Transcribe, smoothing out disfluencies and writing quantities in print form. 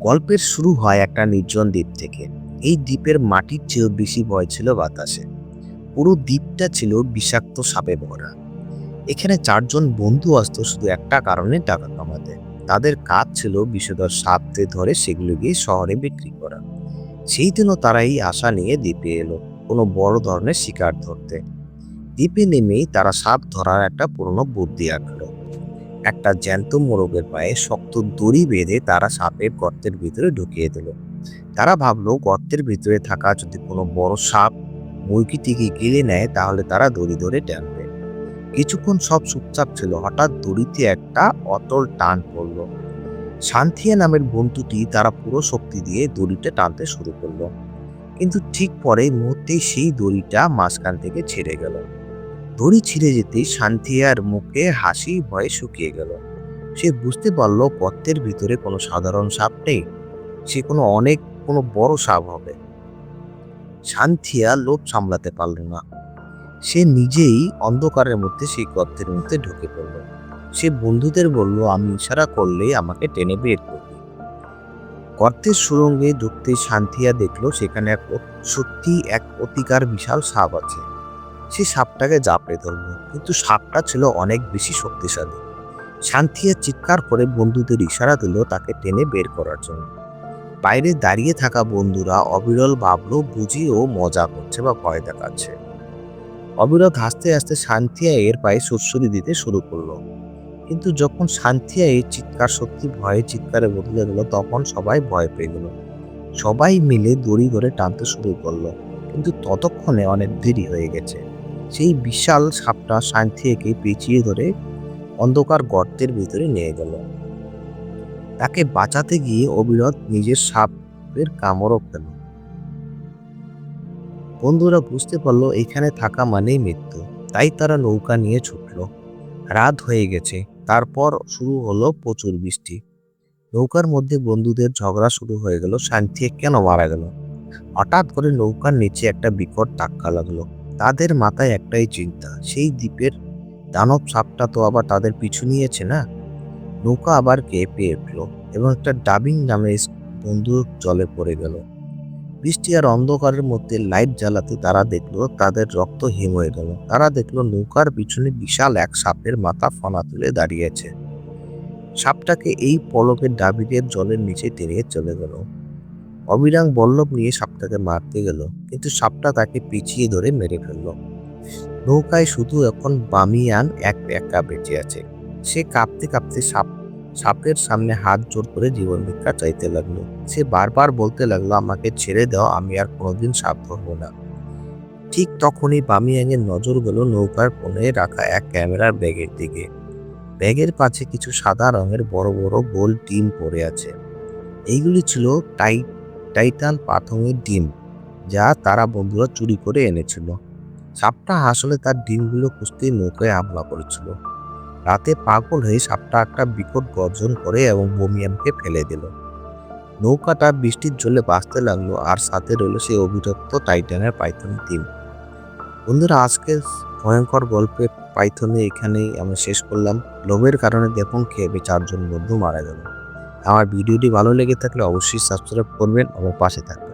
গল্পের শুরু হয় একটা নির্জন দ্বীপ থেকে। এই দ্বীপের মাটির চেয়েও বেশি ভয় ছিল বাতাসে। পুরো দ্বীপটা ছিল বিষাক্ত সাপে ভরা। এখানে চারজন বন্ধু আসতো শুধু একটা কারণে, টাকা কামাতে। তাদের কাজ ছিল বিষধর সাপদের ধরে সেগুলো গিয়ে শহরে বিক্রি করা। সেই দিনও তারা এই আশা নিয়ে দ্বীপে এলো, কোনো বড় ধরনের শিকার ধরতে। দ্বীপে নেমেই তারা সাপ ধরার একটা পুরনো বুদ্ধি আঁকলো। একটা জ্যান্ত মোরগের পায়ে শক্ত দড়ি বেঁধে তারা সাপের গর্তের ভিতরে ঢুকিয়ে দিল। তারা ভাবলো গর্তের ভিতরে থাকা যদি কোনো বড় সাপ মুরগিটিকে গিলে নেয় তাহলে তারা দড়ি ধরে টানবে। কিছুক্ষণ সব চুপচাপ ছিল, হঠাৎ দড়িতে একটা অতল টান পড়ল। সান্থিয়া নামের বন্ধুটি তারা পুরো শক্তি দিয়ে দড়িটা টানতে শুরু করলো, কিন্তু ঠিক পরেই মুহূর্তেই সেই দড়িটা মাঝখান থেকে ছিঁড়ে গেল। দড়ি ছিঁড়ে যেতেই সান্থিয়ার মুখে হাসি ভয়ে শুকিয়ে গেল। সে বুঝতে পারল গর্তের ভিতরে কোনো সাধারণ সাপ নেই, সে কোনো বড় সাপ হবে। সান্থিয়া লোভ সামলাতে পারল না। সে নিজেই অন্ধকারের মধ্যে সেই গর্তের মধ্যে ঢুকে পড়ল। সে বন্ধুদের বলল, আমি ইশারা করলেই আমাকে টেনে বের করবে। গর্তের সুড়ঙ্গে ঢুকতেই সান্থিয়া দেখলো সেখানে সত্যি এক অতিকার বিশাল সাপ আছে। সে সাপটাকে জাপড়ে ধরল, কিন্তু সাপটা ছিল অনেক বেশি শক্তিশালী। সান্থিয়া চিৎকার করে বন্ধুদের ইশারা দিল তাকে টেনে বের করার জন্য। বাইরে দাঁড়িয়ে থাকা বন্ধুরা অবিরল ভাবলো বুঝি ও মজা করছে বা ভয় দেখাচ্ছে। অবিরল হাসতে হাসতে সান্থিয়া এর পায়ে সুড়সুড়ি দিতে শুরু করলো। কিন্তু যখন সান্থিয়া এই চিৎকার সত্যি ভয়ে চিৎকারে বদলে গেল, তখন সবাই ভয় পেয়ে গেল। সবাই মিলে দড়ি ধরে টানতে শুরু করলো, কিন্তু ততক্ষণে অনেক দেরি হয়ে গেছে। সেই বিশাল সাপটা সান্থিয়াকে পেঁচিয়ে ধরে অন্ধকার গর্তের ভিতরে নিয়ে গেল। তাকে বাঁচাতে গিয়ে অবিরত নিজের সাপের কামড়ও পেল। বন্ধুরা বুঝতে পারলো এখানে থাকা মানেই মৃত্যু, তাই তারা নৌকা নিয়ে ছুটল। রাত হয়ে গেছে, তারপর শুরু হলো প্রচুর বৃষ্টি। নৌকার মধ্যে বন্ধুদের ঝগড়া শুরু হয়ে গেল, সান্থিয়া কেন মারা গেল। হঠাৎ করে নৌকার নিচে একটা বিকট ধাক্কা লাগলো। তাদের মাথায় একটাই চিন্তা, সেই দ্বীপের দানব সাপটা তো আবার তাদের পিছু নিয়েছে না। নৌকা আবার কেঁপে উঠল এবং একটা ডাবিং নামে বন্দুক জলে পড়ে গেল। বৃষ্টি আর অন্ধকারের মধ্যে লাইট জ্বালাতে তারা দেখলো তাদের রক্ত হিম হয়ে গেল। তারা দেখলো নৌকার পিছনে বিশাল এক সাপের মাথা ফনা তুলে দাঁড়িয়েছে। সাপটাকে এই পলকের ডাবিংয়ের জলের নিচে টেনে চলে গেল। অবিরাম বল্লভ নিয়ে সাপটাকে মারতে গেল, কিন্তু সাপটা তাকে পিছিয়ে ধরে মেরে ফেলল। নৌকায় শুধু এখন বামিয়ান একা বেঁচে আছে। সে কাঁপতে কাঁপতে সাপের সামনে হাত জোড় করে জীবন ভিক্ষা চাইতে লাগলো। সে বারবার বলতে লাগলো, আমাকে ছেড়ে দাও, আমি আর কোনোদিন সাপ ধরবো না। ঠিক তখনই বামিয়ানের নজর গেল নৌকার কোণে রাখা এক ক্যামেরার ব্যাগের দিকে। ব্যাগের পাশে কিছু সাদা রঙের বড় বড় গোল ডিম পড়ে আছে। এইগুলি ছিল টাইটান পাথরের ডিম, যা তারা বন্ধুরা চুরি করে এনেছিল। সাপটা আসলে তার ডিমগুলো খুঁজতেই নৌকায় হামলা করেছিল। রাতে পাগল হয়ে সাপটা একটা বিকট গর্জন করে এবং বমিয়ানকে ফেলে দিল। নৌকাটা বৃষ্টির জলে ভাসতে লাগলো, আর সাথে রইল সেই অভিশপ্ত টাইটানের পাইথন ডিম। বন্ধুরা, আজকের ভয়ঙ্কর গল্পের পাইথনে এখানেই আমরা শেষ করলাম। লোভের কারণে দেখুন খেয়ে চারজন বন্ধু মারা গেল। আমার ভিডিওটি ভালো লেগে থাকলে অবশ্যই সাবস্ক্রাইব করবেন এবং পাশে থাকবেন।